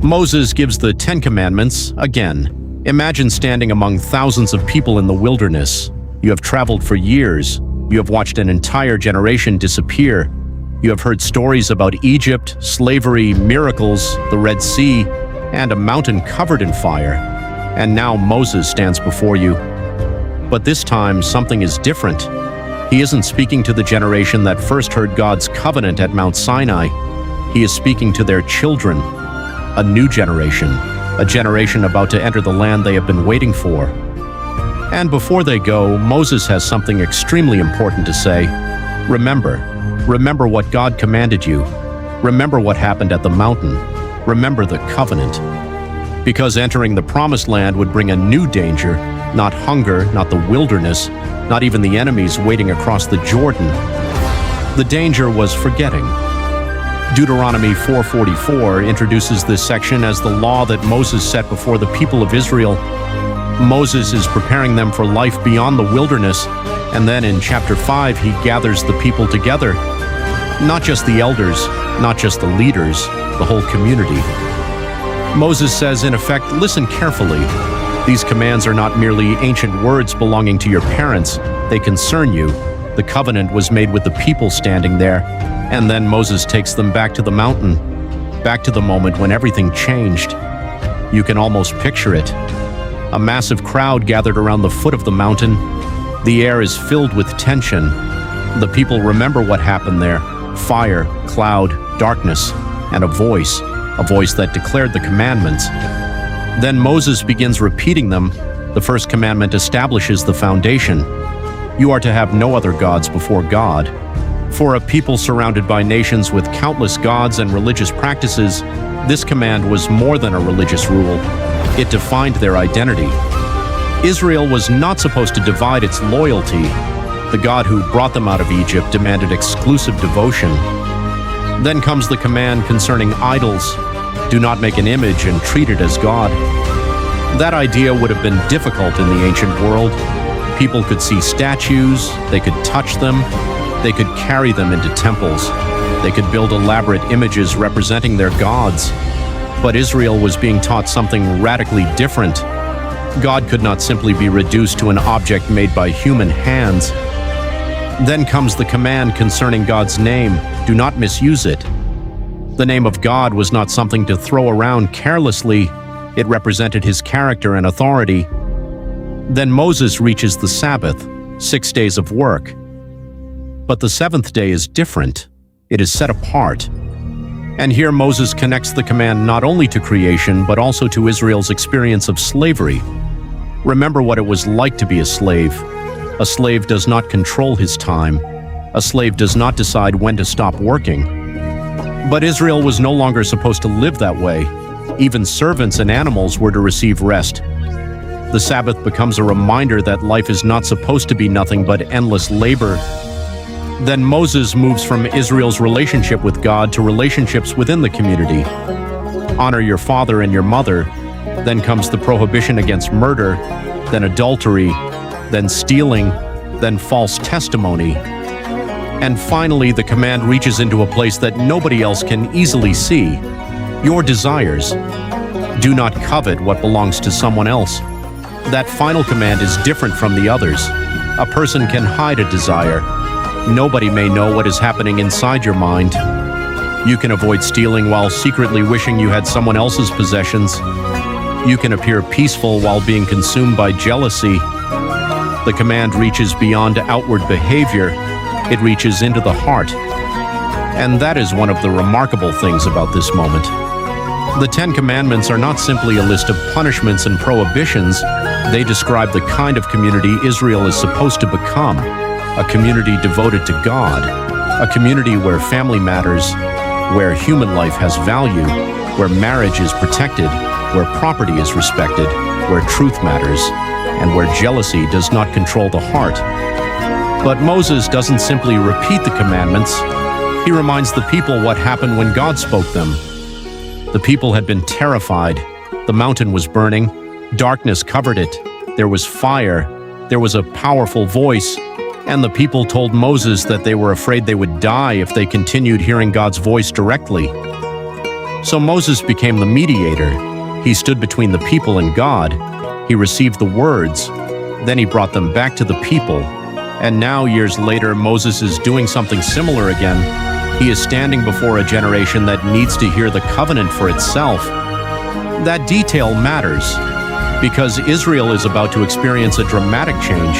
Moses gives the Ten Commandments again. Imagine standing among thousands of people in the wilderness. You have traveled for years. You have watched an entire generation disappear. You have heard stories about Egypt, slavery, miracles, the Red Sea, and a mountain covered in fire. And now Moses stands before you. But this time, something is different. He isn't speaking to the generation that first heard God's covenant at Mount Sinai. He is speaking to their children, a new generation, a generation about to enter the land they have been waiting for. And before they go, Moses has something extremely important to say. Remember what God commanded you. Remember what happened at the mountain. Remember the covenant. Because entering the promised land would bring a new danger, not hunger, not the wilderness, not even the enemies waiting across the Jordan. The danger was forgetting. Deuteronomy 4:44 introduces this section as the law that Moses set before the people of Israel. Moses is preparing them for life beyond the wilderness, and then in chapter 5 he gathers the people together. Not just the elders, not just the leaders, the whole community. Moses says, in effect, listen carefully. These commands are not merely ancient words belonging to your parents. They concern you. The covenant was made with the people standing there. And then Moses takes them back to the mountain, back to the moment when everything changed. You can almost picture it. A massive crowd gathered around the foot of the mountain. The air is filled with tension. The people remember what happened there. Fire, cloud, darkness, and a voice that declared the commandments. Then Moses begins repeating them. The first commandment establishes the foundation. You are to have no other gods before God. For a people surrounded by nations with countless gods and religious practices, this command was more than a religious rule. It defined their identity. Israel was not supposed to divide its loyalty. The God who brought them out of Egypt demanded exclusive devotion. Then comes the command concerning idols. Do not make an image and treat it as God. That idea would have been difficult in the ancient world. People could see statues, they could touch them, they could carry them into temples. They could build elaborate images representing their gods. But Israel was being taught something radically different. God could not simply be reduced to an object made by human hands. Then comes the command concerning God's name. Do not misuse it. The name of God was not something to throw around carelessly. It represented his character and authority. Then Moses reaches the Sabbath, 6 days of work. But the seventh day is different. It is set apart. And here Moses connects the command not only to creation, but also to Israel's experience of slavery. Remember what it was like to be a slave. A slave does not control his time. A slave does not decide when to stop working. But Israel was no longer supposed to live that way. Even servants and animals were to receive rest. The Sabbath becomes a reminder that life is not supposed to be nothing but endless labor. Then Moses moves from Israel's relationship with God to relationships within the community. Honor your father and your mother. Then comes the prohibition against murder, then adultery, then stealing, then false testimony. And finally, the command reaches into a place that nobody else can easily see. Your desires. Do not covet what belongs to someone else. That final command is different from the others. A person can hide a desire. Nobody may know what is happening inside your mind. You can avoid stealing while secretly wishing you had someone else's possessions. You can appear peaceful while being consumed by jealousy. The command reaches beyond outward behavior. It reaches into the heart. And that is one of the remarkable things about this moment. The Ten Commandments are not simply a list of punishments and prohibitions. They describe the kind of community Israel is supposed to become. A community devoted to God, a community where family matters, where human life has value, where marriage is protected, where property is respected, where truth matters, and where jealousy does not control the heart. But Moses doesn't simply repeat the commandments. He reminds the people what happened when God spoke them. The people had been terrified. The mountain was burning. Darkness covered it. There was fire. There was a powerful voice. And the people told Moses that they were afraid they would die if they continued hearing God's voice directly. So Moses became the mediator. He stood between the people and God. He received the words. Then he brought them back to the people. And now, years later, Moses is doing something similar again. He is standing before a generation that needs to hear the covenant for itself. That detail matters, because Israel is about to experience a dramatic change.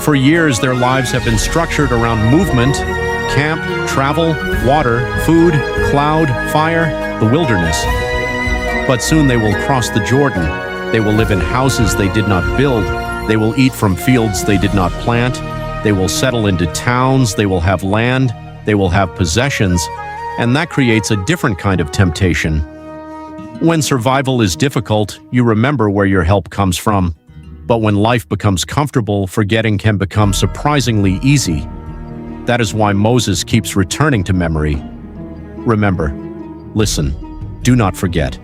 For years, their lives have been structured around movement, camp, travel, water, food, cloud, fire, the wilderness. But soon they will cross the Jordan. They will live in houses they did not build. They will eat from fields they did not plant. They will settle into towns. They will have land. They will have possessions. And that creates a different kind of temptation. When survival is difficult, you remember where your help comes from. But when life becomes comfortable, forgetting can become surprisingly easy. That is why Moses keeps returning to memory. Remember, listen, do not forget.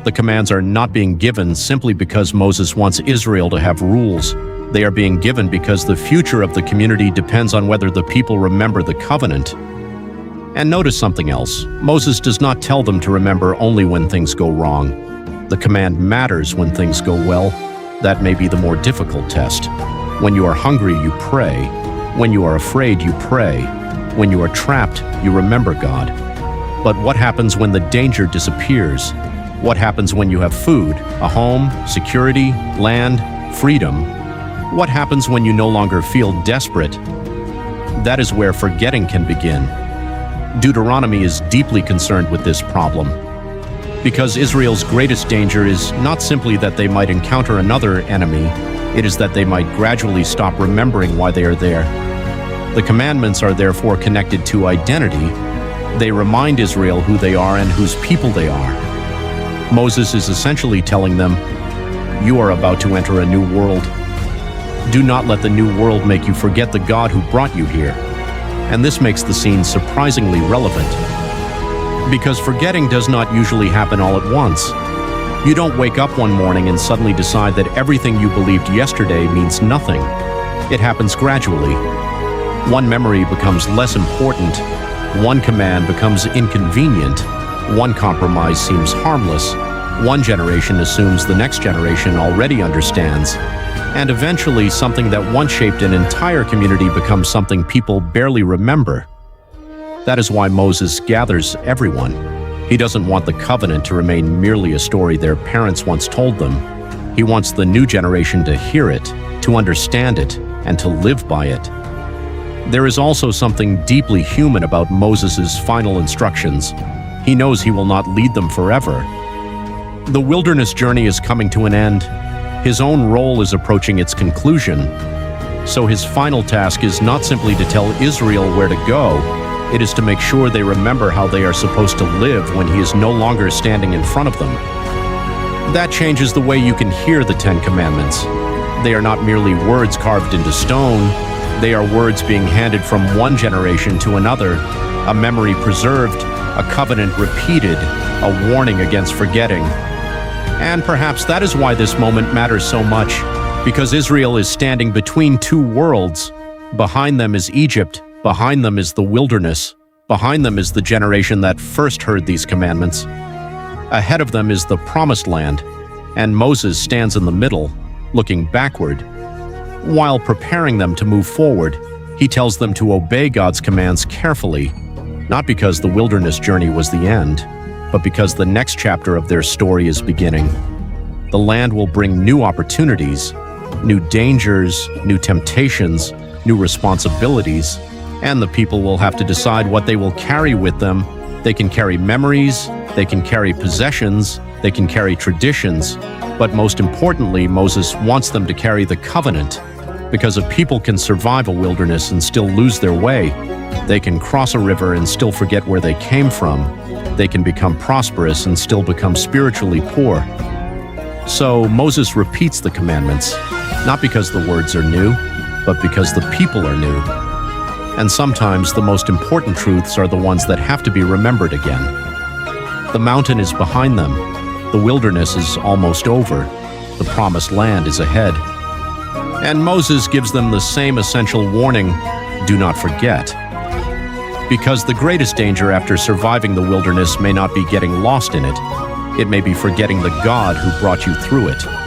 The commands are not being given simply because Moses wants Israel to have rules. They are being given because the future of the community depends on whether the people remember the covenant. And notice something else. Moses does not tell them to remember only when things go wrong. The command matters when things go well. That may be the more difficult test. When you are hungry, you pray. When you are afraid, you pray. When you are trapped, you remember God. But what happens when the danger disappears? What happens when you have food, a home, security, land, freedom? What happens when you no longer feel desperate? That is where forgetting can begin. Deuteronomy is deeply concerned with this problem. Because Israel's greatest danger is not simply that they might encounter another enemy, it is that they might gradually stop remembering why they are there. The commandments are therefore connected to identity. They remind Israel who they are and whose people they are. Moses is essentially telling them, you are about to enter a new world. Do not let the new world make you forget the God who brought you here. And this makes the scene surprisingly relevant. Because forgetting does not usually happen all at once. You don't wake up one morning and suddenly decide that everything you believed yesterday means nothing. It happens gradually. One memory becomes less important. One command becomes inconvenient. One compromise seems harmless. One generation assumes the next generation already understands. And eventually, something that once shaped an entire community becomes something people barely remember. That is why Moses gathers everyone. He doesn't want the covenant to remain merely a story their parents once told them. He wants the new generation to hear it, to understand it, and to live by it. There is also something deeply human about Moses' final instructions. He knows he will not lead them forever. The wilderness journey is coming to an end. His own role is approaching its conclusion. So his final task is not simply to tell Israel where to go. It is to make sure they remember how they are supposed to live when he is no longer standing in front of them. That changes the way you can hear the Ten Commandments. They are not merely words carved into stone. They are words being handed from one generation to another, a memory preserved, a covenant repeated, a warning against forgetting. And perhaps that is why this moment matters so much, because Israel is standing between two worlds. Behind them is Egypt. Behind them is the wilderness. Behind them is the generation that first heard these commandments. Ahead of them is the promised land, and Moses stands in the middle, looking backward. While preparing them to move forward, he tells them to obey God's commands carefully, not because the wilderness journey was the end, but because the next chapter of their story is beginning. The land will bring new opportunities, new dangers, new temptations, new responsibilities, and the people will have to decide what they will carry with them. They can carry memories, they can carry possessions, they can carry traditions, but most importantly, Moses wants them to carry the covenant, because a people can survive a wilderness and still lose their way. They can cross a river and still forget where they came from. They can become prosperous and still become spiritually poor. So Moses repeats the commandments, not because the words are new, but because the people are new. And sometimes the most important truths are the ones that have to be remembered again. The mountain is behind them. The wilderness is almost over. The promised land is ahead. And Moses gives them the same essential warning: do not forget. Because the greatest danger after surviving the wilderness may not be getting lost in it. It may be forgetting the God who brought you through it.